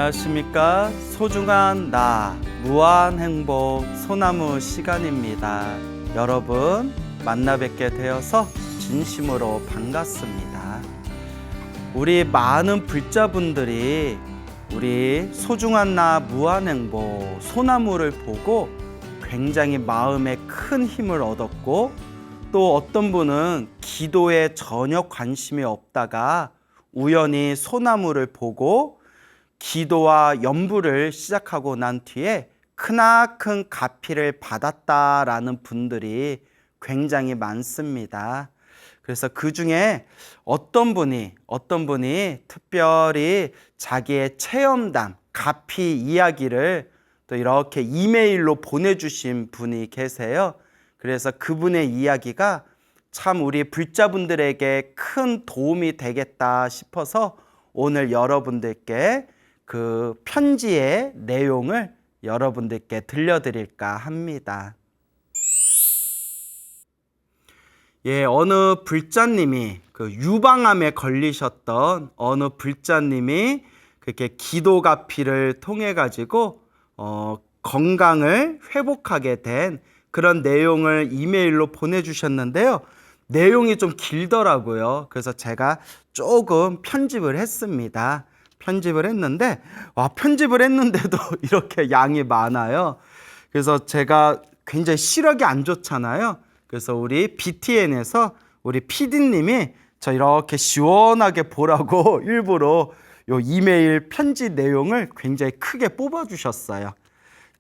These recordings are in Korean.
안녕하십니까. 소중한 나 무한행복 소나무 시간입니다. 여러분 만나 뵙게 되어서 진심으로 반갑습니다. 우리 많은 불자분들이 우리 소중한 나 무한행복 소나무를 보고 굉장히 마음에 큰 힘을 얻었고, 또 어떤 분은 기도에 전혀 관심이 없다가 우연히 소나무를 보고 기도와 연부를 시작하고 난 뒤에 크나큰 가피를 받았다라는 분들이 굉장히 많습니다. 그래서 그 중에 어떤 분이 특별히 자기의 체험담, 가피 이야기를 또 이렇게 이메일로 보내주신 분이 계세요. 그래서 그분의 이야기가 참 우리 불자분들에게 큰 도움이 되겠다 싶어서 오늘 여러분들께 그 편지의 내용을 여러분들께 들려드릴까 합니다. 어느 불자님이 그 유방암에 걸리셨던 어느 불자님이 그렇게 기도가피를 통해 가지고 건강을 회복하게 된 그런 내용을 이메일로 보내주셨는데요. 내용이 좀 길더라고요. 그래서 제가 조금 편집을 했습니다. 편집을 했는데도 이렇게 양이 많아요. 그래서 제가 굉장히 시력이 안 좋잖아요. 그래서 우리 BTN에서 우리 PD님이 저 이렇게 시원하게 보라고 일부러 요 이메일 편지 내용을 굉장히 크게 뽑아주셨어요.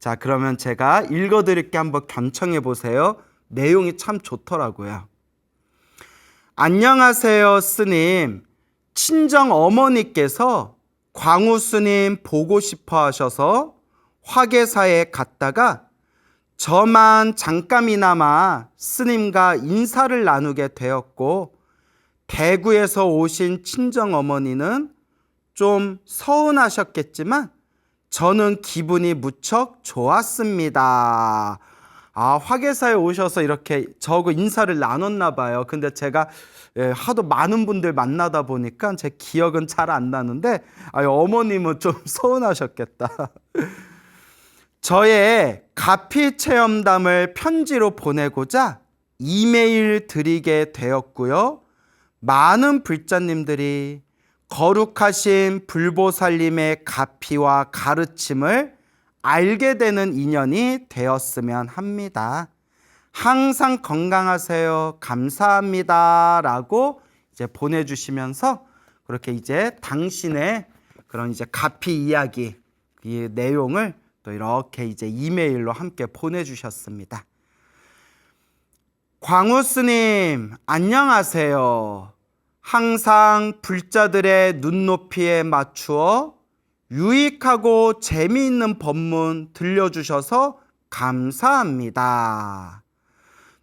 자, 그러면 제가 읽어드릴게 한번 경청해 보세요. 내용이 참 좋더라고요. 안녕하세요, 스님. 친정 어머니께서 광우 스님 보고 싶어 하셔서 화계사에 갔다가 저만 잠깐이나마 스님과 인사를 나누게 되었고, 대구에서 오신 친정 어머니는 좀 서운하셨겠지만 저는 기분이 무척 좋았습니다. 화계사에 오셔서 이렇게 저하고 인사를 나눴나 봐요. 근데 제가 하도 많은 분들 만나다 보니까 제 기억은 잘 안 나는데 어머님은 좀 서운하셨겠다. 저의 가피 체험담을 편지로 보내고자 이메일 드리게 되었고요. 많은 불자님들이 거룩하신 불보살님의 가피와 가르침을 알게 되는 인연이 되었으면 합니다. 항상 건강하세요. 감사합니다. 라고 이제 보내주시면서 그렇게 이제 당신의 그런 이제 가피 이야기, 이 내용을 또 이렇게 이제 이메일로 함께 보내주셨습니다. 광우 스님, 안녕하세요. 항상 불자들의 눈높이에 맞추어 유익하고 재미있는 법문 들려주셔서 감사합니다.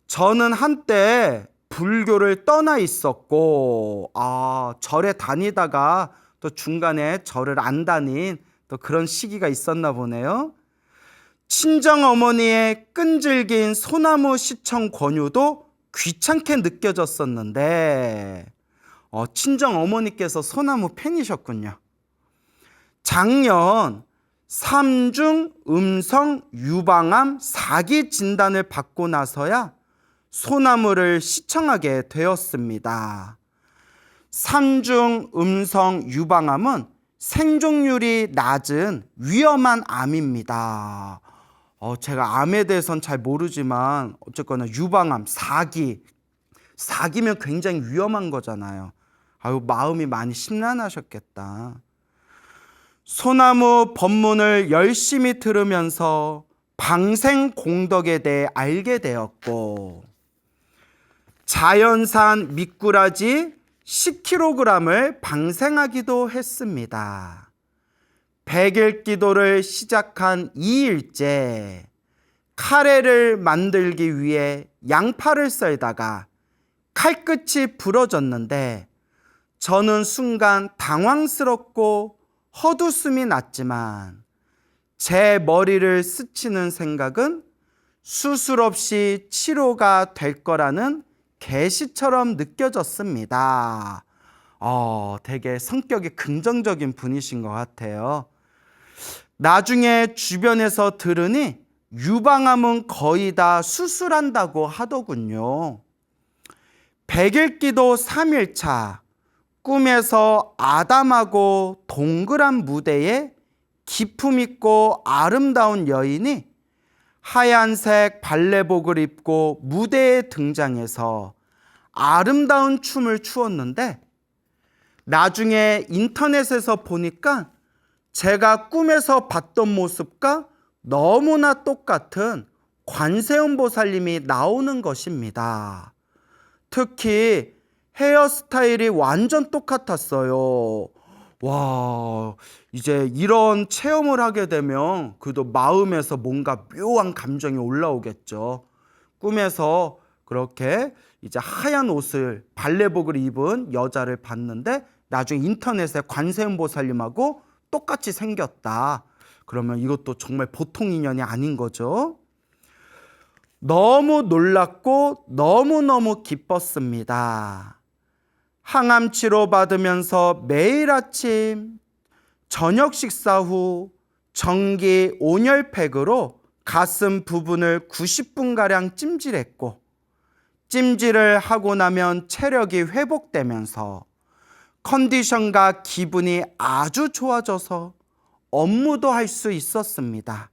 저는 한때 불교를 떠나 있었고, 절에 다니다가 또 중간에 절을 안 다닌 또 그런 시기가 있었나 보네요. 친정 어머니의 끈질긴 소나무 시청 권유도 귀찮게 느껴졌었는데, 친정 어머니께서 소나무 팬이셨군요. 작년 3중 음성 유방암 4기 진단을 받고 나서야 소나무를 시청하게 되었습니다. 3중 음성 유방암은 생존율이 낮은 위험한 암입니다. 제가 암에 대해서는 잘 모르지만 어쨌거나 유방암 4기면 굉장히 위험한 거잖아요. 마음이 많이 심란하셨겠다. 소나무 법문을 열심히 들으면서 방생 공덕에 대해 알게 되었고, 자연산 미꾸라지 10kg을 방생하기도 했습니다. 100일 기도를 시작한 2일째 카레를 만들기 위해 양파를 썰다가 칼끝이 부러졌는데 저는 순간 당황스럽고 헛웃음이 났지만 제 머리를 스치는 생각은 수술 없이 치료가 될 거라는 계시처럼 느껴졌습니다. 되게 성격이 긍정적인 분이신 것 같아요. 나중에 주변에서 들으니 유방암은 거의 다 수술한다고 하더군요. 100일 기도 3일차 꿈에서 아담하고 동그란 무대에 기품 있고 아름다운 여인이 하얀색 발레복을 입고 무대에 등장해서 아름다운 춤을 추었는데, 나중에 인터넷에서 보니까 제가 꿈에서 봤던 모습과 너무나 똑같은 관세음보살님이 나오는 것입니다. 특히 헤어스타일이 완전 똑같았어요. 와, 이제 이런 체험을 하게 되면 그래도 마음에서 뭔가 묘한 감정이 올라오겠죠. 꿈에서 그렇게 이제 하얀 옷을, 발레복을 입은 여자를 봤는데 나중에 인터넷에 관세음보살님하고 똑같이 생겼다. 그러면 이것도 정말 보통 인연이 아닌 거죠. 너무 놀랐고 너무너무 기뻤습니다. 항암 치료 받으면서 매일 아침, 저녁 식사 후 전기 온열팩으로 가슴 부분을 90분가량 찜질했고, 찜질을 하고 나면 체력이 회복되면서 컨디션과 기분이 아주 좋아져서 업무도 할 수 있었습니다.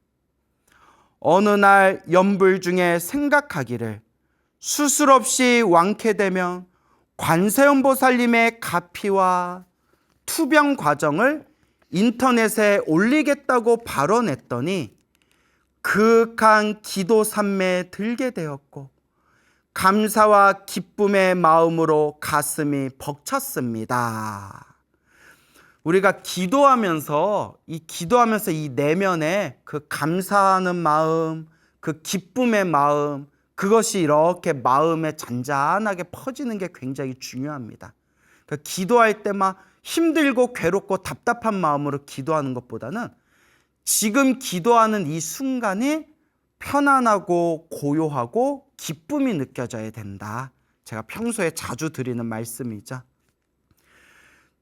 어느 날 연불 중에 생각하기를, 수술 없이 완쾌되면 관세음보살님의 가피와 투병 과정을 인터넷에 올리겠다고 발언했더니 그윽한 기도 산매에 들게 되었고, 감사와 기쁨의 마음으로 가슴이 벅찼습니다. 우리가 기도하면서 이 내면에 그 감사하는 마음, 그 기쁨의 마음, 그것이 이렇게 마음에 잔잔하게 퍼지는 게 굉장히 중요합니다. 그러니까 기도할 때 막 힘들고 괴롭고 답답한 마음으로 기도하는 것보다는 지금 기도하는 이 순간이 편안하고 고요하고 기쁨이 느껴져야 된다. 제가 평소에 자주 드리는 말씀이죠.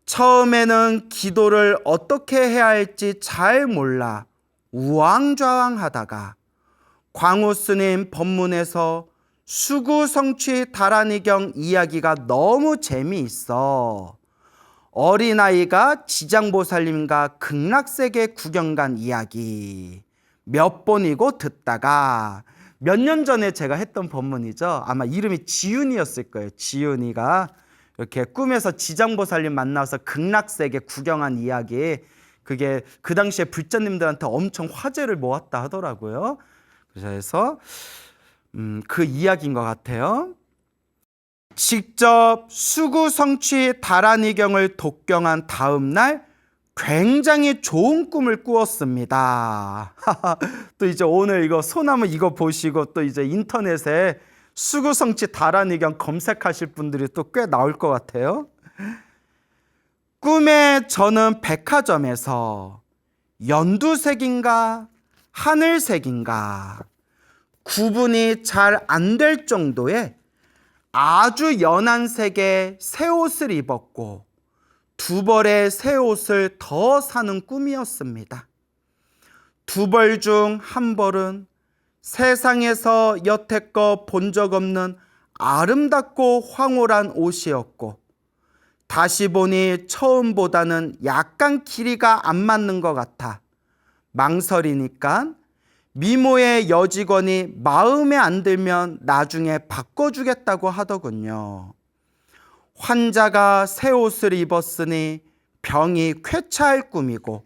처음에는 기도를 어떻게 해야 할지 잘 몰라 우왕좌왕하다가 광우 스님 법문에서 수구성취 다란이경 이야기가 너무 재미있어 어린아이가 지장보살님과 극락세계 구경 간 이야기 몇 번이고 듣다가, 몇 년 전에 제가 했던 법문이죠. 아마 이름이 지윤이었을 거예요. 지윤이가 이렇게 꿈에서 지장보살님 만나서 극락세계 구경한 이야기, 그게 그 당시에 불자님들한테 엄청 화제를 모았다 하더라고요. 그래서 그 이야기인 것 같아요. 직접 수구성취 다란이경을 독경한 다음 날 굉장히 좋은 꿈을 꾸었습니다. 또 이제 오늘 이거 소나무 이거 보시고 또 이제 인터넷에 수구성취 다란이경 검색하실 분들이 또 꽤 나올 것 같아요. 꿈에 저는 백화점에서 연두색인가 하늘색인가 구분이 잘 안 될 정도의 아주 연한 색의 새 옷을 입었고 두 벌의 새 옷을 더 사는 꿈이었습니다. 두 벌 중 한 벌은 세상에서 여태껏 본 적 없는 아름답고 황홀한 옷이었고, 다시 보니 처음보다는 약간 길이가 안 맞는 것 같아 망설이니까 미모의 여직원이 마음에 안 들면 나중에 바꿔주겠다고 하더군요. 환자가 새 옷을 입었으니 병이 쾌차할 꿈이고,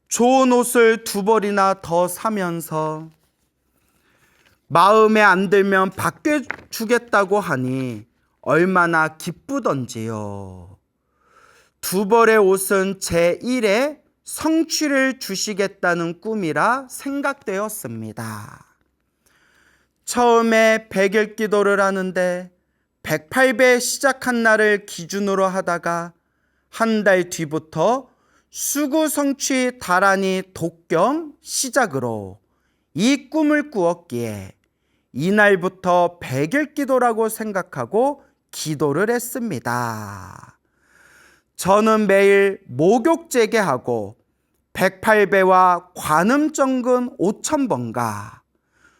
좋은 옷을 두 벌이나 더 사면서 마음에 안 들면 바꿔주겠다고 하니 얼마나 기쁘던지요. 두 벌의 옷은 제1의 성취를 주시겠다는 꿈이라 생각되었습니다. 처음에 100일 기도를 하는데 108배 시작한 날을 기준으로 하다가 한 달 뒤부터 수구성취 다란이 독경 시작으로 이 꿈을 꾸었기에 이날부터 100일 기도라고 생각하고 기도를 했습니다. 저는 매일 목욕 재개하고 108배와 관음정근 5,000번가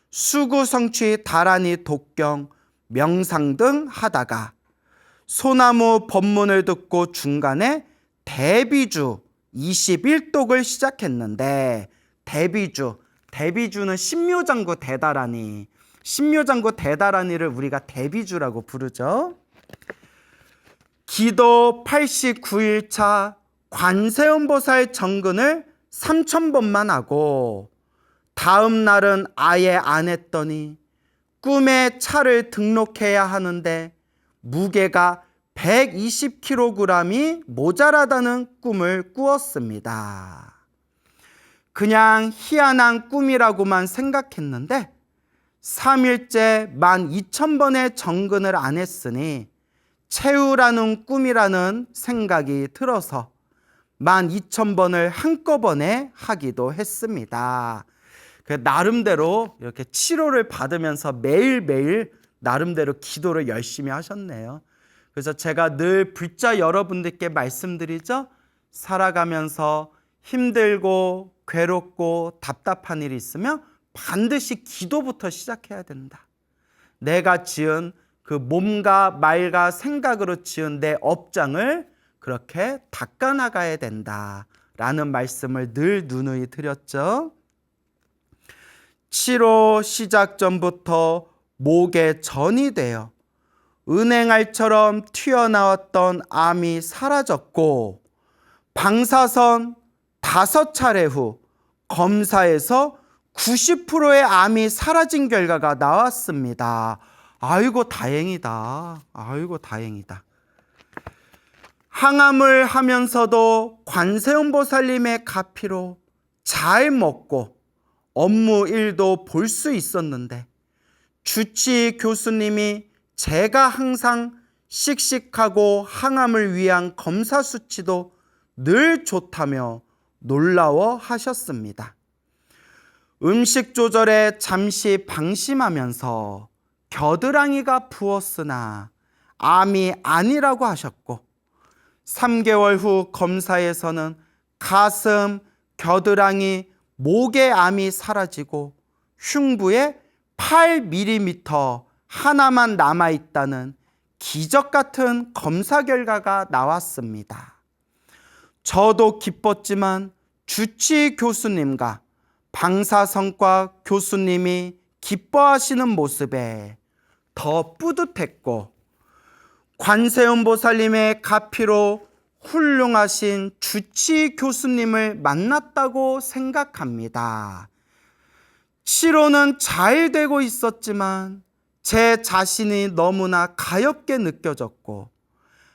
수구성취 다란이 독경 명상 등 하다가 소나무 법문을 듣고 중간에 대비주 21독을 시작했는데 대비주는 신묘장구 대다라니, 신묘장구 대다라니를 우리가 대비주라고 부르죠. 기도 89일차 관세음보살 정근을 3,000번만 하고 다음 날은 아예 안 했더니 꿈에 차를 등록해야 하는데 무게가 120kg이 모자라다는 꿈을 꾸었습니다. 그냥 희한한 꿈이라고만 생각했는데 3일째 12,000번의 정근을 안 했으니 채우라는 꿈이라는 생각이 들어서 12,000번을 한꺼번에 하기도 했습니다. 나름대로 이렇게 치료를 받으면서 매일매일 나름대로 기도를 열심히 하셨네요. 그래서 제가 늘 불자 여러분들께 말씀드리죠. 살아가면서 힘들고 괴롭고 답답한 일이 있으면 반드시 기도부터 시작해야 된다. 내가 지은 그 몸과 말과 생각으로 지은 내 업장을 그렇게 닦아나가야 된다라는 말씀을 늘 누누이 드렸죠. 치료 시작 전부터 목에 전이 되어 은행알처럼 튀어나왔던 암이 사라졌고 방사선 5차례 후 검사에서 90%의 암이 사라진 결과가 나왔습니다. 아이고 다행이다. 아이고 다행이다. 항암을 하면서도 관세음보살님의 가피로 잘 먹고 업무 일도 볼 수 있었는데 주치 교수님이 제가 항상 씩씩하고 항암을 위한 검사 수치도 늘 좋다며 놀라워 하셨습니다. 음식 조절에 잠시 방심하면서 겨드랑이가 부었으나 암이 아니라고 하셨고 3개월 후 검사에서는 가슴, 겨드랑이, 목의 암이 사라지고 흉부에 8mm 하나만 남아있다는 기적 같은 검사 결과가 나왔습니다. 저도 기뻤지만 주치 교수님과 방사선과 교수님이 기뻐하시는 모습에 더 뿌듯했고 관세음보살님의 가피로 훌륭하신 주치 교수님을 만났다고 생각합니다. 치료는 잘 되고 있었지만 제 자신이 너무나 가엾게 느껴졌고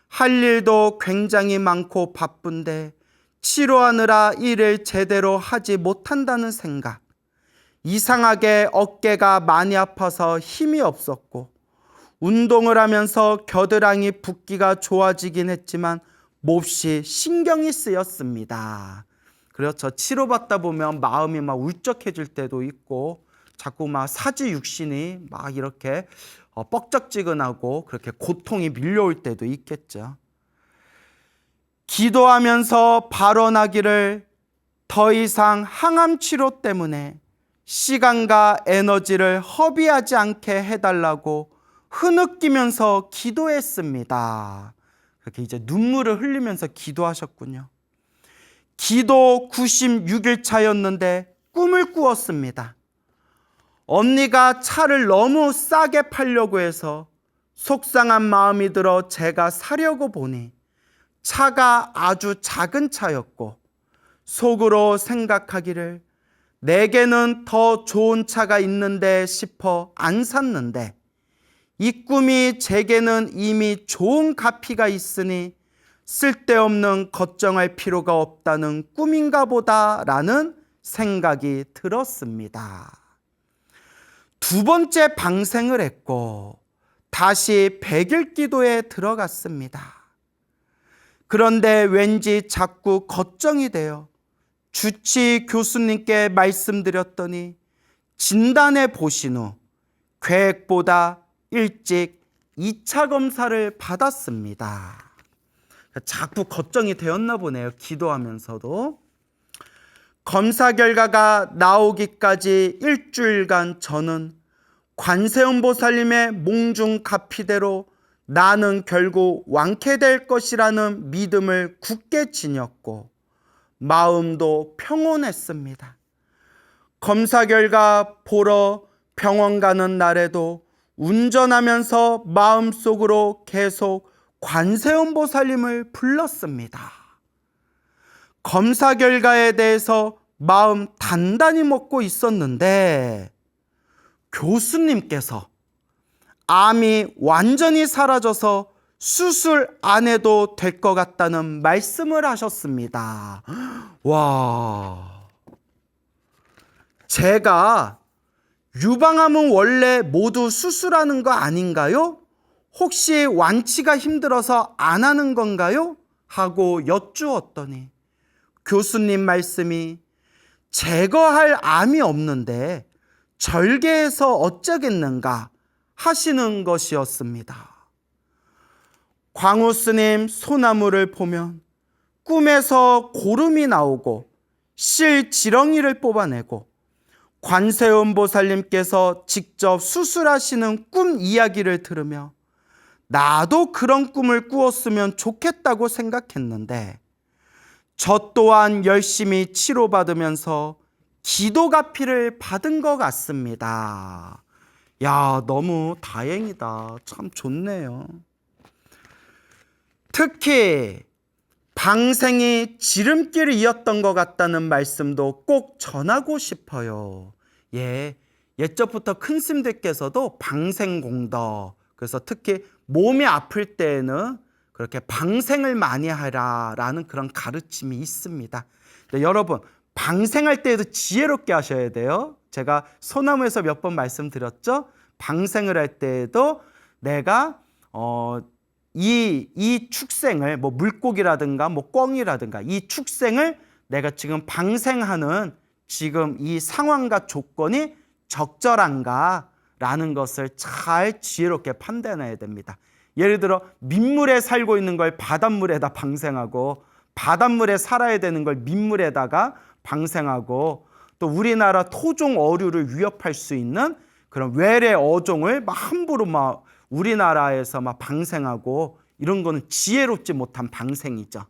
할 일도 굉장히 많고 바쁜데 치료하느라 일을 제대로 하지 못한다는 생각, 이상하게 어깨가 많이 아파서 힘이 없었고 운동을 하면서 겨드랑이 붓기가 좋아지긴 했지만 몹시 신경이 쓰였습니다. 그렇죠. 치료받다 보면 마음이 막 울적해질 때도 있고 자꾸 막 사지육신이 막 이렇게 뻑적지근하고 그렇게 고통이 밀려올 때도 있겠죠. 기도하면서 발언하기를 더 이상 항암 치료 때문에 시간과 에너지를 허비하지 않게 해달라고 흐느끼면서 기도했습니다. 그렇게 이제 눈물을 흘리면서 기도하셨군요. 기도 96일 차였는데 꿈을 꾸었습니다. 언니가 차를 너무 싸게 팔려고 해서 속상한 마음이 들어 제가 사려고 보니 차가 아주 작은 차였고 속으로 생각하기를 내게는 더 좋은 차가 있는데 싶어 안 샀는데 이 꿈이 제게는 이미 좋은 가피가 있으니 쓸데없는 걱정할 필요가 없다는 꿈인가 보다라는 생각이 들었습니다. 두 번째 방생을 했고 다시 100일 기도에 들어갔습니다. 그런데 왠지 자꾸 걱정이 돼요. 주치 교수님께 말씀드렸더니 진단해 보신 후 계획보다 일찍 2차 검사를 받았습니다. 자꾸 걱정이 되었나 보네요. 기도하면서도. 검사 결과가 나오기까지 일주일간 저는 관세음보살님의 몽중가피대로 나는 결국 완쾌될 것이라는 믿음을 굳게 지녔고 마음도 평온했습니다. 검사 결과 보러 병원 가는 날에도 운전하면서 마음속으로 계속 관세음보살님을 불렀습니다. 검사 결과에 대해서 마음 단단히 먹고 있었는데 교수님께서 암이 완전히 사라져서 수술 안 해도 될 것 같다는 말씀을 하셨습니다. 와, 제가 유방암은 원래 모두 수술하는 거 아닌가요? 혹시 완치가 힘들어서 안 하는 건가요? 하고 여쭈었더니 교수님 말씀이 제거할 암이 없는데 절개해서 어쩌겠는가 하시는 것이었습니다. 광우 스님 소나무를 보면 꿈에서 고름이 나오고 실지렁이를 뽑아내고 관세음보살님께서 직접 수술하시는 꿈 이야기를 들으며 나도 그런 꿈을 꾸었으면 좋겠다고 생각했는데 저 또한 열심히 치료받으면서 기도가피를 받은 것 같습니다. 야, 너무 다행이다. 참 좋네요. 특히 방생이 지름길이었던 것 같다는 말씀도 꼭 전하고 싶어요. 옛적부터 큰 스님들께서도 방생공덕, 그래서 특히 몸이 아플 때에는 그렇게 방생을 많이 하라라는 그런 가르침이 있습니다. 여러분, 방생할 때에도 지혜롭게 하셔야 돼요. 제가 소나무에서 몇 번 말씀드렸죠. 방생을 할 때에도 내가 이 축생을 뭐 물고기라든가 뭐 꿩이라든가 이 축생을 내가 지금 방생하는 지금 이 상황과 조건이 적절한가라는 것을 잘 지혜롭게 판단해야 됩니다. 예를 들어 민물에 살고 있는 걸 바닷물에다 방생하고 바닷물에 살아야 되는 걸 민물에다가 방생하고 또 우리나라 토종 어류를 위협할 수 있는 그런 외래 어종을 막 함부로 막 우리나라에서 막 방생하고 이런 거는 지혜롭지 못한 방생이죠.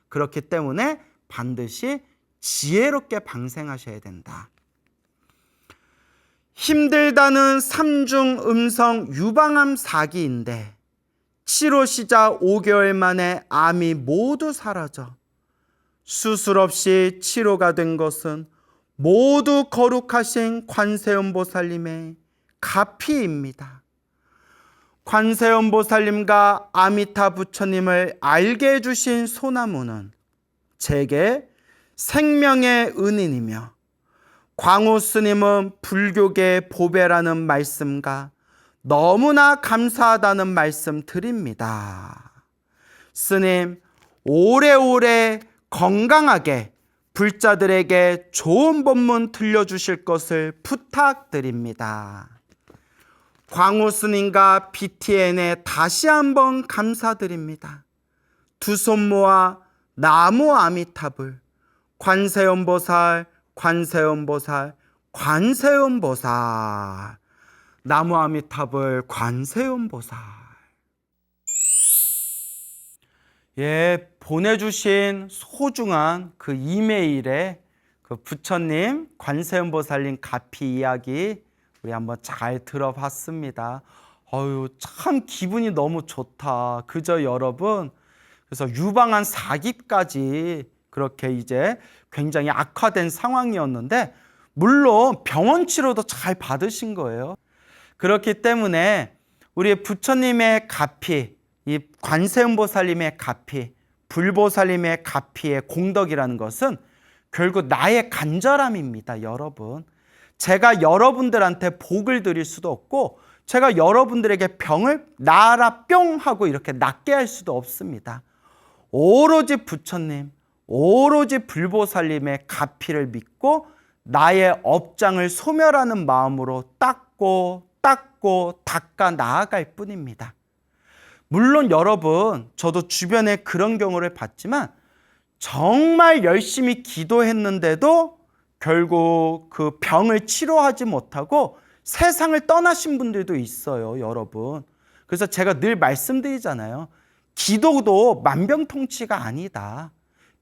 그렇기 때문에 반드시 지혜롭게 방생하셔야 된다. 힘들다는 삼중 음성 유방암 4기인데 치료 시작 5개월 만에 암이 모두 사라져 수술 없이 치료가 된 것은 모두 거룩하신 관세음보살님의 가피입니다. 관세음보살님과 아미타 부처님을 알게 해주신 소나무는 제게 생명의 은인이며 광우 스님은 불교계의 보배라는 말씀과 너무나 감사하다는 말씀 드립니다. 스님, 오래오래 건강하게 불자들에게 좋은 법문 들려주실 것을 부탁드립니다. 광우 스님과 BTN에 다시 한번 감사드립니다. 두 손 모아 나무 아미타불 관세음보살 관세음보살 관세음보살 나무 아미타불 관세음보살. 보내주신 소중한 그 이메일에 그 부처님 관세음보살님 가피 이야기 우리 한번 잘 들어봤습니다. 참 기분이 너무 좋다. 그저 여러분, 그래서 유방암 4기까지 그렇게 이제 굉장히 악화된 상황이었는데 물론 병원 치료도 잘 받으신 거예요. 그렇기 때문에 우리 부처님의 가피, 이 관세음보살님의 가피, 불보살님의 가피의 공덕이라는 것은 결국 나의 간절함입니다. 여러분, 제가 여러분들한테 복을 드릴 수도 없고 제가 여러분들에게 병을 나아라 뿅 하고 이렇게 낫게 할 수도 없습니다. 오로지 부처님, 오로지 불보살님의 가피를 믿고 나의 업장을 소멸하는 마음으로 닦고 닦아 나아갈 뿐입니다. 물론 여러분, 저도 주변에 그런 경우를 봤지만 정말 열심히 기도했는데도 결국 그 병을 치료하지 못하고 세상을 떠나신 분들도 있어요, 여러분. 그래서 제가 늘 말씀드리잖아요. 기도도 만병통치가 아니다.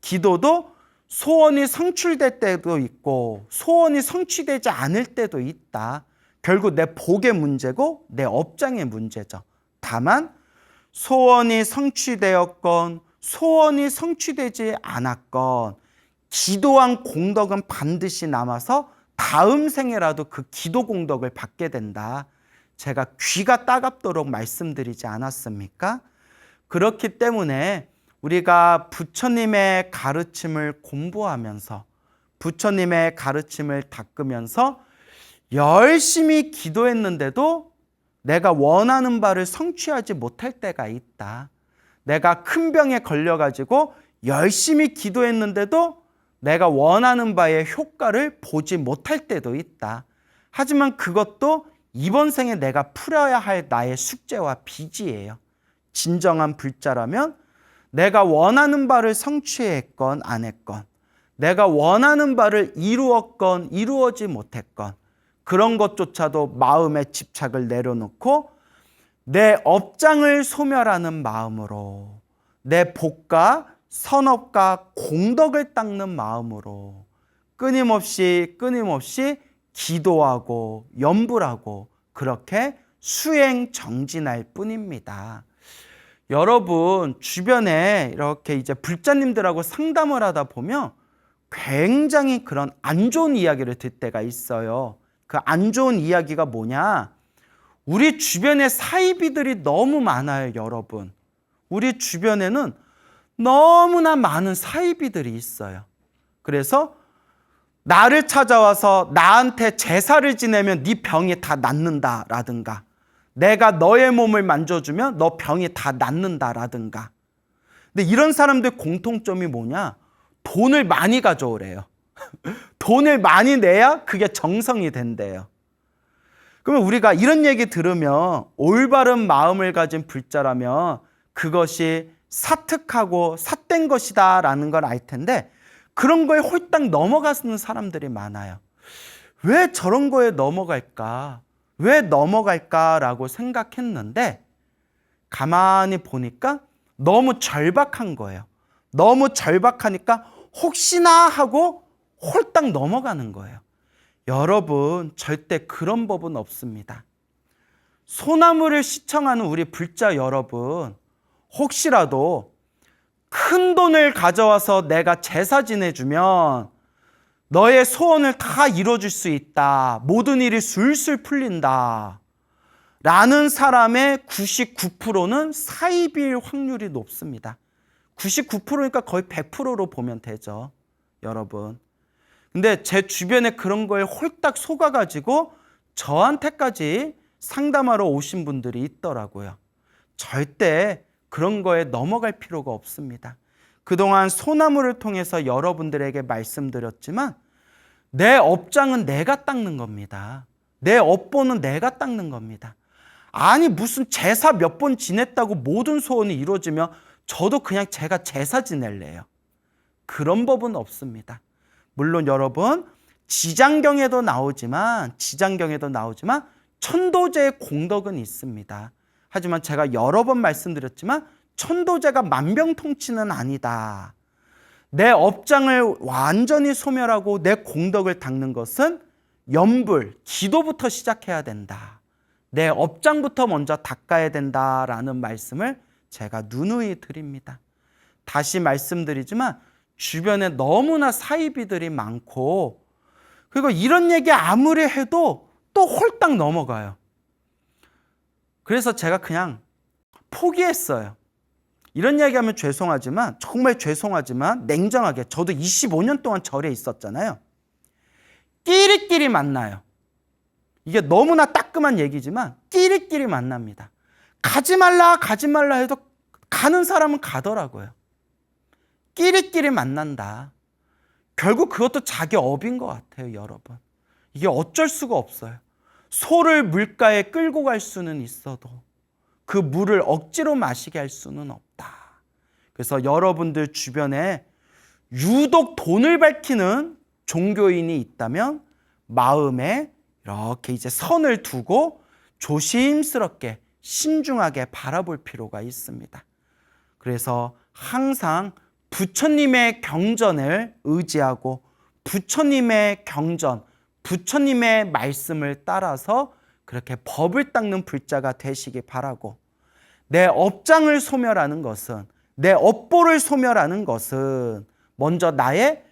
기도도 소원이 성취될 때도 있고 소원이 성취되지 않을 때도 있다. 결국 내 복의 문제고 내 업장의 문제죠. 다만 소원이 성취되었건 소원이 성취되지 않았건 기도한 공덕은 반드시 남아서 다음 생에라도 그 기도 공덕을 받게 된다. 제가 귀가 따갑도록 말씀드리지 않았습니까? 그렇기 때문에 우리가 부처님의 가르침을 공부하면서 부처님의 가르침을 닦으면서 열심히 기도했는데도 내가 원하는 바를 성취하지 못할 때가 있다. 내가 큰 병에 걸려가지고 열심히 기도했는데도 내가 원하는 바의 효과를 보지 못할 때도 있다. 하지만 그것도 이번 생에 내가 풀어야 할 나의 숙제와 빚이에요. 진정한 불자라면 내가 원하는 바를 성취했건 안 했건, 내가 원하는 바를 이루었건 이루어지 못했건, 그런 것조차도 마음의 집착을 내려놓고 내 업장을 소멸하는 마음으로, 내 복과 선업과 공덕을 닦는 마음으로 끊임없이 기도하고 염불하고 그렇게 수행 정진할 뿐입니다. 여러분 주변에 이렇게 이제 불자님들하고 상담을 하다 보면 굉장히 그런 안 좋은 이야기를 들 때가 있어요. 그 안 좋은 이야기가 뭐냐? 우리 주변에 사이비들이 너무 많아요, 여러분. 우리 주변에는 너무나 많은 사이비들이 있어요. 그래서 나를 찾아와서 나한테 제사를 지내면 네 병이 다 낫는다라든가, 내가 너의 몸을 만져주면 너 병이 다 낫는다라든가. 근데 이런 사람들 공통점이 뭐냐? 돈을 많이 가져오래요. 돈을 많이 내야 그게 정성이 된대요. 그러면 우리가 이런 얘기 들으면 올바른 마음을 가진 불자라면 그것이 사특하고 삿된 것이다 라는 걸 알 텐데, 그런 거에 홀딱 넘어가는 사람들이 많아요. 왜 저런 거에 넘어갈까? 왜 넘어갈까라고 생각했는데 가만히 보니까 너무 절박한 거예요. 너무 절박하니까 혹시나 하고 홀딱 넘어가는 거예요. 여러분, 절대 그런 법은 없습니다. 소나무를 시청하는 우리 불자 여러분, 혹시라도 큰 돈을 가져와서 내가 제사 지내주면 너의 소원을 다 이뤄줄 수 있다. 모든 일이 술술 풀린다. 라는 사람의 99%는 사이비일 확률이 높습니다. 99%니까 거의 100%로 보면 되죠, 여러분. 근데 제 주변에 그런 거에 홀딱 속아가지고 저한테까지 상담하러 오신 분들이 있더라고요. 절대 그런 거에 넘어갈 필요가 없습니다. 그동안 소나무를 통해서 여러분들에게 말씀드렸지만 내 업장은 내가 닦는 겁니다. 내 업보는 내가 닦는 겁니다. 아니 무슨 제사 몇 번 지냈다고 모든 소원이 이루어지면 저도 그냥 제가 제사 지낼래요. 그런 법은 없습니다. 물론 여러분 지장경에도 나오지만 천도제의 공덕은 있습니다. 하지만 제가 여러 번 말씀드렸지만 천도제가 만병통치는 아니다. 내 업장을 완전히 소멸하고 내 공덕을 닦는 것은 염불, 기도부터 시작해야 된다. 내 업장부터 먼저 닦아야 된다라는 말씀을 제가 누누이 드립니다. 다시 말씀드리지만 주변에 너무나 사이비들이 많고, 그리고 이런 얘기 아무리 해도 또 홀딱 넘어가요. 그래서 제가 그냥 포기했어요. 이런 이야기하면 죄송하지만, 정말 죄송하지만 냉정하게 저도 25년 동안 절에 있었잖아요. 끼리끼리 만나요. 이게 너무나 따끔한 얘기지만 끼리끼리 만납니다. 가지 말라 해도 가는 사람은 가더라고요. 끼리끼리 만난다. 결국 그것도 자기 업인 것 같아요, 여러분. 이게 어쩔 수가 없어요. 소를 물가에 끌고 갈 수는 있어도 그 물을 억지로 마시게 할 수는 없다. 그래서 여러분들 주변에 유독 돈을 밝히는 종교인이 있다면 마음에 이렇게 이제 선을 두고 조심스럽게 신중하게 바라볼 필요가 있습니다. 그래서 항상 부처님의 경전을 의지하고 부처님의 경전, 부처님의 말씀을 따라서 그렇게 법을 닦는 불자가 되시기 바라고, 내 업장을 소멸하는 것은, 내 업보를 소멸하는 것은 먼저 나의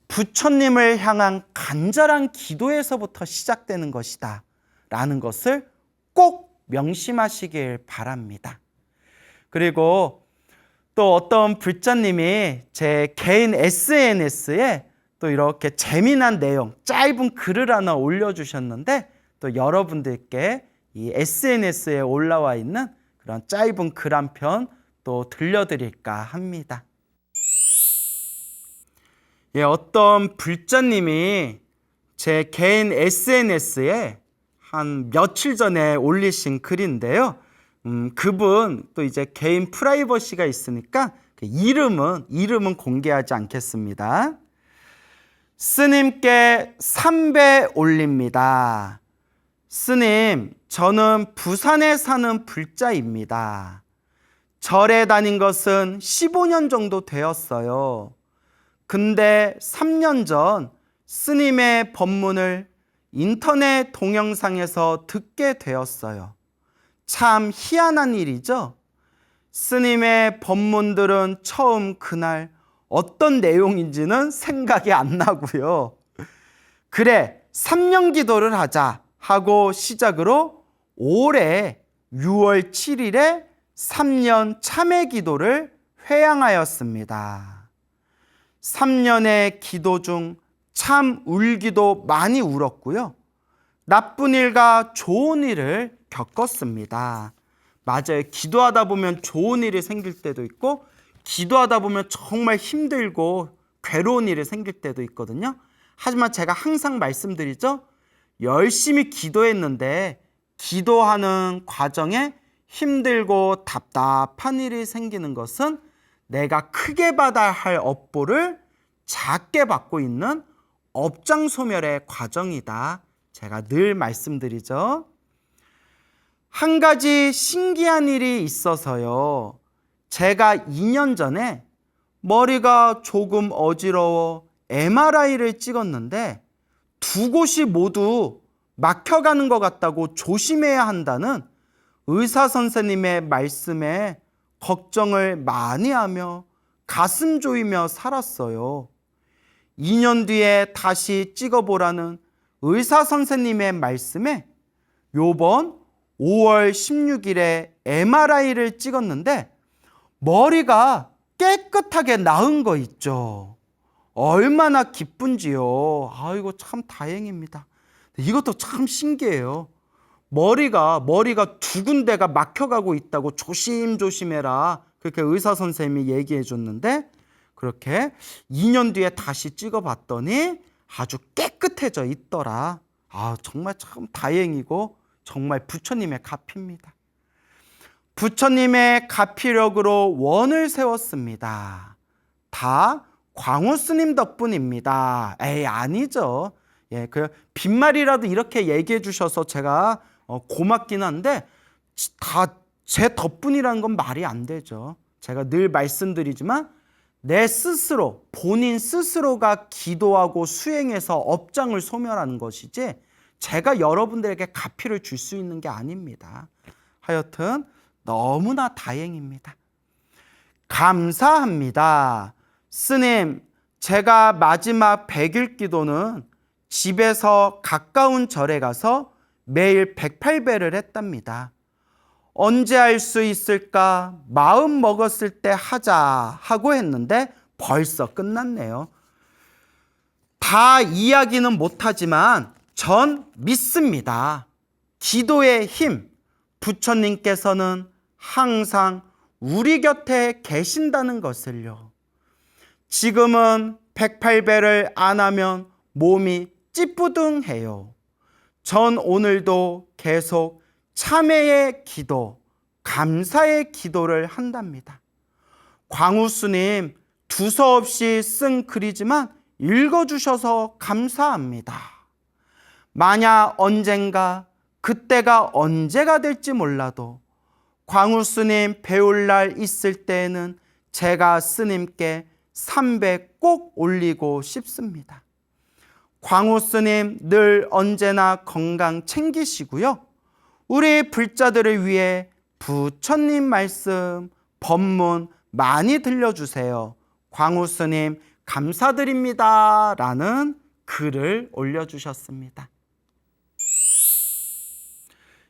부처님을 향한 간절한 기도에서부터 시작되는 것이다 라는 것을 꼭 명심하시길 바랍니다. 그리고 또 어떤 불자님이 제 개인 SNS에 또 이렇게 재미난 내용, 짧은 글을 하나 올려주셨는데, 또 여러분들께 이 SNS에 올라와 있는 그런 짧은 글 한 편 또 들려드릴까 합니다. 예, 어떤 불자님이 제 개인 SNS에 한 며칠 전에 올리신 글인데요. 그분 또 이제 개인 프라이버시가 있으니까 그 이름은 공개하지 않겠습니다. 스님께 3배 올립니다. 스님, 저는 부산에 사는 불자입니다. 절에 다닌 것은 15년 정도 되었어요. 근데 3년 전 스님의 법문을 인터넷 동영상에서 듣게 되었어요. 참 희한한 일이죠? 스님의 법문들은 처음 그날 어떤 내용인지는 생각이 안 나고요. 그래, 3년 기도를 하자 하고 시작으로 올해 6월 7일에 3년 참회 기도를 회양하였습니다. 3년의 기도 중 참 울기도 많이 울었고요. 나쁜 일과 좋은 일을 겪었습니다. 맞아요. 기도하다 보면 좋은 일이 생길 때도 있고, 기도하다 보면 정말 힘들고 괴로운 일이 생길 때도 있거든요. 하지만 제가 항상 말씀드리죠. 열심히 기도했는데 기도하는 과정에 힘들고 답답한 일이 생기는 것은 내가 크게 받아야 할 업보를 작게 받고 있는 업장 소멸의 과정이다. 제가 늘 말씀드리죠. 한 가지 신기한 일이 있어서요. 제가 2년 전에 머리가 조금 어지러워 MRI를 찍었는데 두 곳이 모두 막혀가는 것 같다고 조심해야 한다는 의사 선생님의 말씀에 걱정을 많이 하며 가슴 조이며 살았어요. 2년 뒤에 다시 찍어보라는 의사 선생님의 말씀에 요번 5월 16일에 MRI를 찍었는데 머리가 깨끗하게 나은 거 있죠. 얼마나 기쁜지요. 아이고 참 다행입니다. 이것도 참 신기해요. 머리가 두 군데가 막혀가고 있다고 조심조심해라. 그렇게 의사 선생님이 얘기해 줬는데 그렇게 2년 뒤에 다시 찍어봤더니 아주 깨끗해져 있더라. 아, 정말 참 다행이고 정말 부처님의 가피입니다. 부처님의 가피력으로 원을 세웠습니다. 다 광우 스님 덕분입니다. 에이, 아니죠. 예, 그 빈말이라도 이렇게 얘기해 주셔서 제가 고맙긴 한데 다 제 덕분이라는 건 말이 안 되죠. 제가 늘 말씀드리지만 내 스스로, 본인 스스로가 기도하고 수행해서 업장을 소멸하는 것이지 제가 여러분들에게 가피를 줄 수 있는 게 아닙니다. 하여튼 너무나 다행입니다. 감사합니다. 스님, 제가 마지막 100일 기도는 집에서 가까운 절에 가서 매일 108배를 했답니다. 언제 할 수 있을까? 마음 먹었을 때 하자 하고 했는데 벌써 끝났네요. 다 이야기는 못하지만 전 믿습니다. 기도의 힘, 부처님께서는 항상 우리 곁에 계신다는 것을요. 지금은 108배를 안 하면 몸이 찌뿌둥해요. 전 오늘도 계속 참회의 기도, 감사의 기도를 한답니다. 광우 스님 두서없이 쓴 글이지만 읽어주셔서 감사합니다. 만약 언젠가 그때가 언제가 될지 몰라도 광우 스님 배울 날 있을 때에는 제가 스님께 300 꼭 올리고 싶습니다. 광우 스님 늘 언제나 건강 챙기시고요. 우리 불자들을 위해 부처님 말씀, 법문 많이 들려주세요. 광우 스님 감사드립니다. 라는 글을 올려주셨습니다.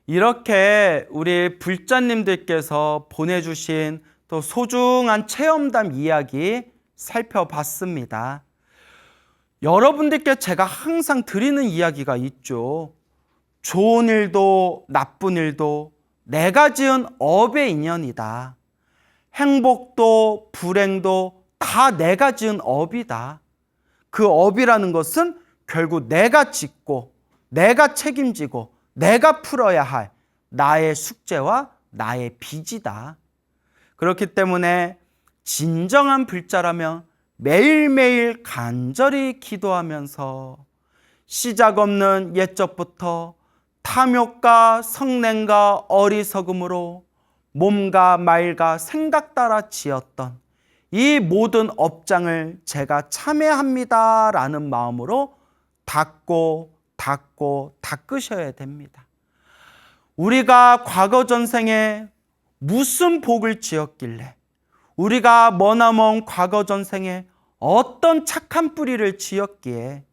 이렇게 우리 불자님들께서 보내주신 또 소중한 체험담 이야기 살펴봤습니다. 여러분들께 제가 항상 드리는 이야기가 있죠. 좋은 일도 나쁜 일도 내가 지은 업의 인연이다. 행복도 불행도 다 내가 지은 업이다. 그 업이라는 것은 결국 내가 짓고 내가 책임지고 내가 풀어야 할 나의 숙제와 나의 빚이다. 그렇기 때문에 진정한 불자라면 매일매일 간절히 기도하면서 시작 없는 옛적부터 탐욕과 성냄과 어리석음으로 몸과 말과 생각 따라 지었던 이 모든 업장을 제가 참회합니다 라는 마음으로 닦고 닦으셔야 됩니다. 우리가 과거 전생에 무슨 복을 지었길래, 우리가 머나먼 과거 전생에 어떤 착한 뿌리를 지었기에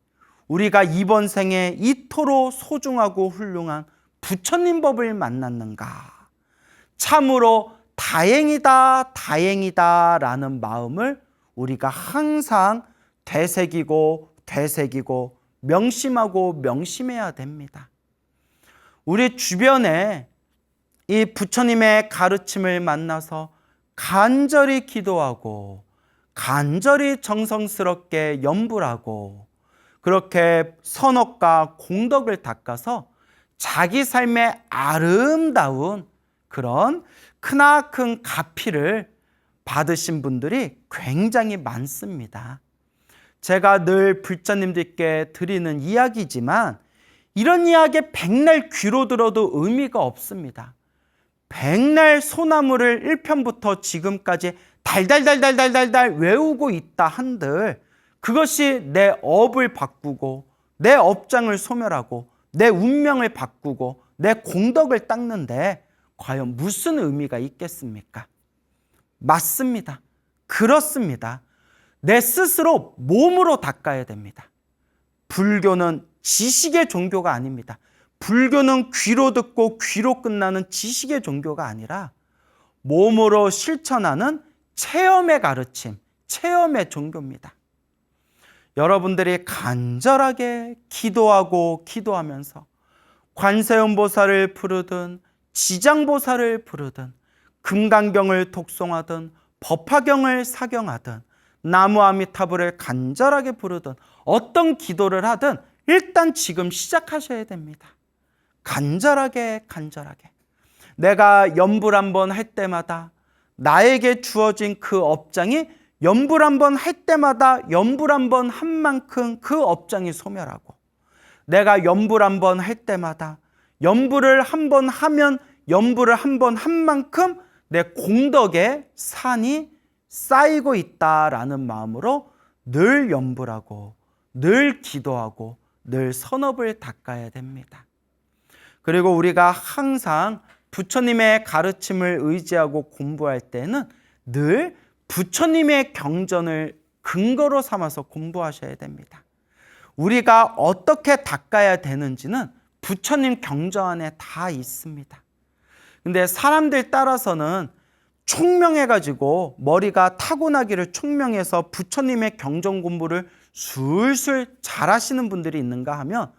우리가 이번 생에 이토록 소중하고 훌륭한 부처님 법을 만났는가. 참으로 다행이다 라는 마음을 우리가 항상 되새기고 명심해야 됩니다. 우리 주변에 이 부처님의 가르침을 만나서 간절히 기도하고 간절히 정성스럽게 염불하고 그렇게 선업과 공덕을 닦아서 자기 삶의 아름다운 그런 크나큰 가피를 받으신 분들이 굉장히 많습니다. 제가 늘 불자님들께 드리는 이야기지만 이런 이야기 백날 귀로 들어도 의미가 없습니다. 백날 소나무를 1편부터 지금까지 달달달 외우고 있다 한들 그것이 내 업을 바꾸고 내 업장을 소멸하고 내 운명을 바꾸고 내 공덕을 닦는데 과연 무슨 의미가 있겠습니까? 맞습니다. 그렇습니다. 내 스스로 몸으로 닦아야 됩니다. 불교는 지식의 종교가 아닙니다. 불교는 귀로 듣고 귀로 끝나는 지식의 종교가 아니라 몸으로 실천하는 체험의 가르침, 체험의 종교입니다. 여러분들이 간절하게 기도하면서 관세음보살을 부르든 지장보살을 부르든 금강경을 독송하든 법화경을 사경하든 나무아미타불을 간절하게 부르든 어떤 기도를 하든 일단 지금 시작하셔야 됩니다. 간절하게 내가 염불 한번 할 때마다 나에게 주어진 그 업장이 염불 한번 할 때마다 염불 한번 한 만큼 그 업장이 소멸하고 내가 염불 한번 할 때마다 염불을 한번 하면 염불을 한번 한 만큼 내 공덕의 산이 쌓이고 있다라는 마음으로 늘 염불하고 늘 기도하고 늘 선업을 닦아야 됩니다. 그리고 우리가 항상 부처님의 가르침을 의지하고 공부할 때는 늘 부처님의 경전을 근거로 삼아서 공부하셔야 됩니다. 우리가 어떻게 닦아야 되는지는 부처님 경전 안에 다 있습니다. 근데 사람들 따라서는 총명해가지고 머리가 타고나기를 총명해서 부처님의 경전 공부를 술술 잘하시는 분들이 있는가 하면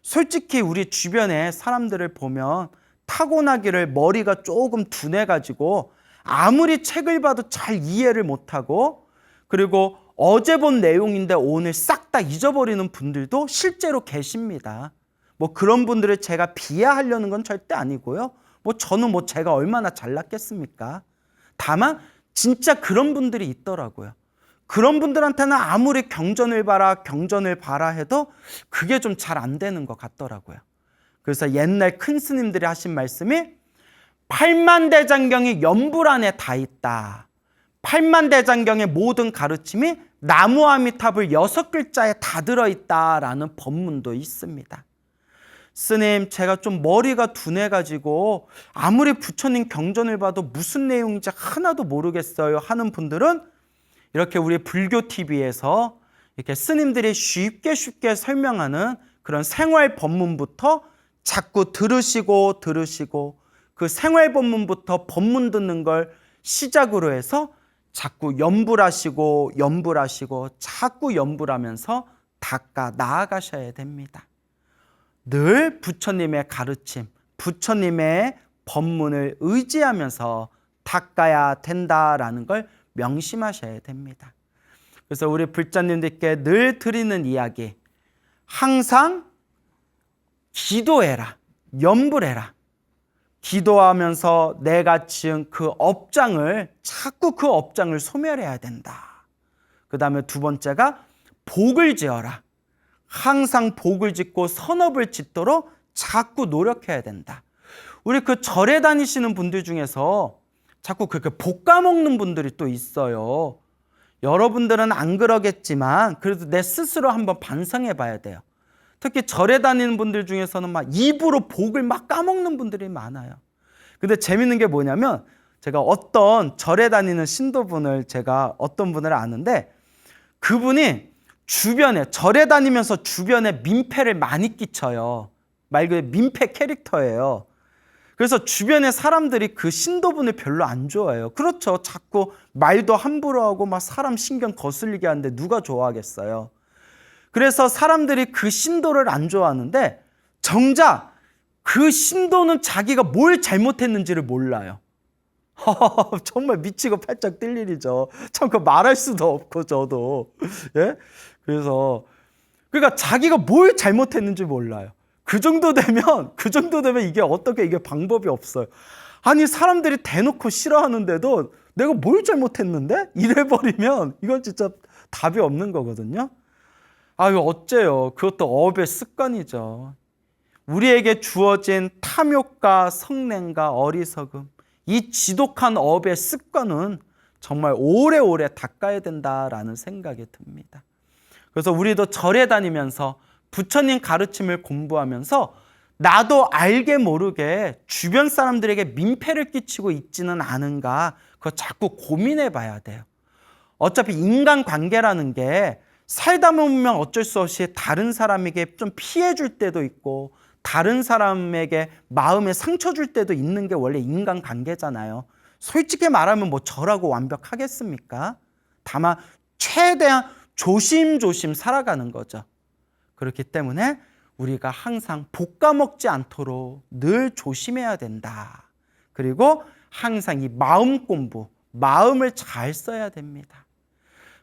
솔직히 우리 주변에 사람들을 보면 타고나기를 머리가 조금 둔해가지고 아무리 책을 봐도 잘 이해를 못하고 그리고 어제 본 내용인데 오늘 싹 다 잊어버리는 분들도 실제로 계십니다. 뭐 그런 분들을 제가 비하하려는 건 절대 아니고요. 저는 제가 얼마나 잘났겠습니까? 다만 진짜 그런 분들이 있더라고요. 그런 분들한테는 아무리 경전을 봐라 해도 그게 좀 잘 안 되는 것 같더라고요. 그래서 옛날 큰 스님들이 하신 말씀이 8만대장경이 연불 안에 다 있다. 8만대장경의 모든 가르침이 나무아미탑을 6글자에 다 들어있다라는 법문도 있습니다. 스님, 제가 좀 머리가 둔해가지고 아무리 부처님 경전을 봐도 무슨 내용인지 하나도 모르겠어요 하는 분들은 이렇게 우리 불교 TV에서 이렇게 스님들이 쉽게 설명하는 그런 생활 법문부터 자꾸 들으시고 그 생활 법문부터 법문 듣는 걸 시작으로 해서 자꾸 연불하시고 자꾸 연불하면서 닦아 나아가셔야 됩니다. 늘 부처님의 가르침, 부처님의 법문을 의지하면서 닦아야 된다라는 걸 명심하셔야 됩니다. 그래서 우리 불자님들께 늘 드리는 이야기, 항상 기도해라, 연불해라. 기도하면서 내가 지은 그 업장을 자꾸 그 업장을 소멸해야 된다. 그 다음에 두 번째가 복을 지어라. 항상 복을 짓고 선업을 짓도록 자꾸 노력해야 된다. 우리 그 절에 다니시는 분들 중에서 자꾸 그렇게 복 까먹는 분들이 또 있어요. 여러분들은 안 그러겠지만 그래도 내 스스로 한번 반성해 봐야 돼요. 특히 절에 다니는 분들 중에서는 막 입으로 복을 막 까먹는 분들이 많아요. 근데 재밌는 게 뭐냐면 제가 어떤 절에 다니는 신도분을 제가 어떤 분을 아는데 그분이 주변에 절에 다니면서 주변에 민폐를 많이 끼쳐요. 말 그대로 민폐 캐릭터예요. 그래서 주변의 사람들이 그 신도분을 별로 안 좋아해요. 그렇죠. 자꾸 말도 함부로 하고 막 사람 신경 거슬리게 하는데 누가 좋아하겠어요. 그래서 사람들이 그 신도를 안 좋아하는데 정작 그 신도는 자기가 뭘 잘못했는지를 몰라요. 정말 미치고 팔짝 뛸 일이죠. 참 그거 말할 수도 없고 저도. 예? 그래서 그러니까 자기가 뭘 잘못했는지 몰라요. 그 정도 되면 이게 어떻게 이게 방법이 없어요. 아니 사람들이 대놓고 싫어하는데도 내가 뭘 잘못했는데? 이래버리면 이건 진짜 답이 없는 거거든요. 아유 어째요. 그것도 업의 습관이죠. 우리에게 주어진 탐욕과 성냄과 어리석음, 이 지독한 업의 습관은 정말 오래오래 닦아야 된다라는 생각이 듭니다. 그래서 우리도 절에 다니면서 부처님 가르침을 공부하면서 나도 알게 모르게 주변 사람들에게 민폐를 끼치고 있지는 않은가 그거 자꾸 고민해 봐야 돼요. 어차피 인간관계라는 게 살다 보면 어쩔 수 없이 다른 사람에게 좀 피해 줄 때도 있고 다른 사람에게 마음에 상처 줄 때도 있는 게 원래 인간관계잖아요. 솔직히 말하면 뭐 저라고 완벽하겠습니까? 다만 최대한 조심조심 살아가는 거죠. 그렇기 때문에 우리가 항상 볶아먹지 않도록 늘 조심해야 된다. 그리고 항상 이 마음 공부, 마음을 잘 써야 됩니다.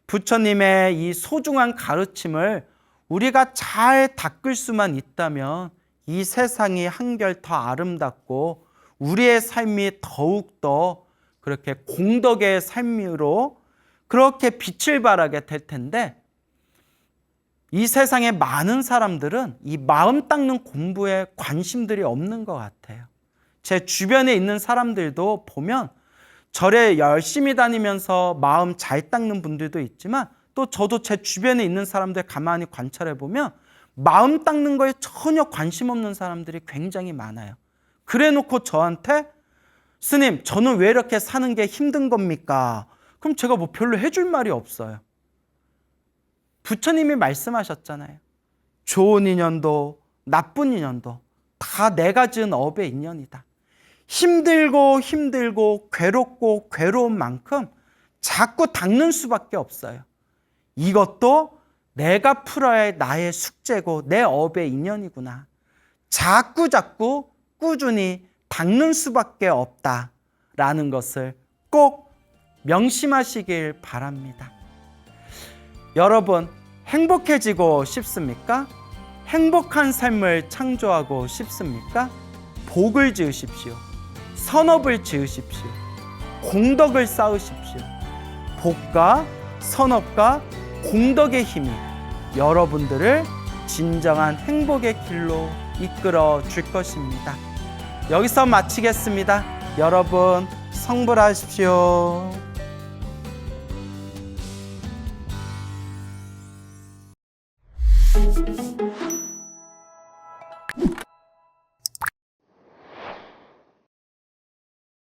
부처님의 이 소중한 가르침을 우리가 잘 닦을 수만 있다면 이 세상이 한결 더 아름답고 우리의 삶이 더욱더 그렇게 공덕의 삶으로 그렇게 빛을 발하게 될 텐데 이 세상에 많은 사람들은 이 마음 닦는 공부에 관심들이 없는 것 같아요. 제 주변에 있는 사람들도 보면 절에 열심히 다니면서 마음 잘 닦는 분들도 있지만 또 저도 제 주변에 있는 사람들 가만히 관찰해 보면 마음 닦는 거에 전혀 관심 없는 사람들이 굉장히 많아요. 그래 놓고 저한테 스님 저는 왜 이렇게 사는 게 힘든 겁니까? 그럼 제가 뭐 별로 해줄 말이 없어요. 부처님이 말씀하셨잖아요. 좋은 인연도 나쁜 인연도 다 내가 지은 업의 인연이다. 힘들고 괴롭고 괴로운 만큼 자꾸 닦는 수밖에 없어요. 이것도 내가 풀어야 할 나의 숙제고 내 업의 인연이구나. 자꾸 꾸준히 닦는 수밖에 없다라는 것을 꼭 명심하시길 바랍니다. 여러분 행복해지고 싶습니까? 행복한 삶을 창조하고 싶습니까? 복을 지으십시오. 선업을 지으십시오. 공덕을 쌓으십시오. 복과 선업과 공덕의 힘이 여러분들을 진정한 행복의 길로 이끌어 줄 것입니다. 여기서 마치겠습니다. 여러분 성불하십시오.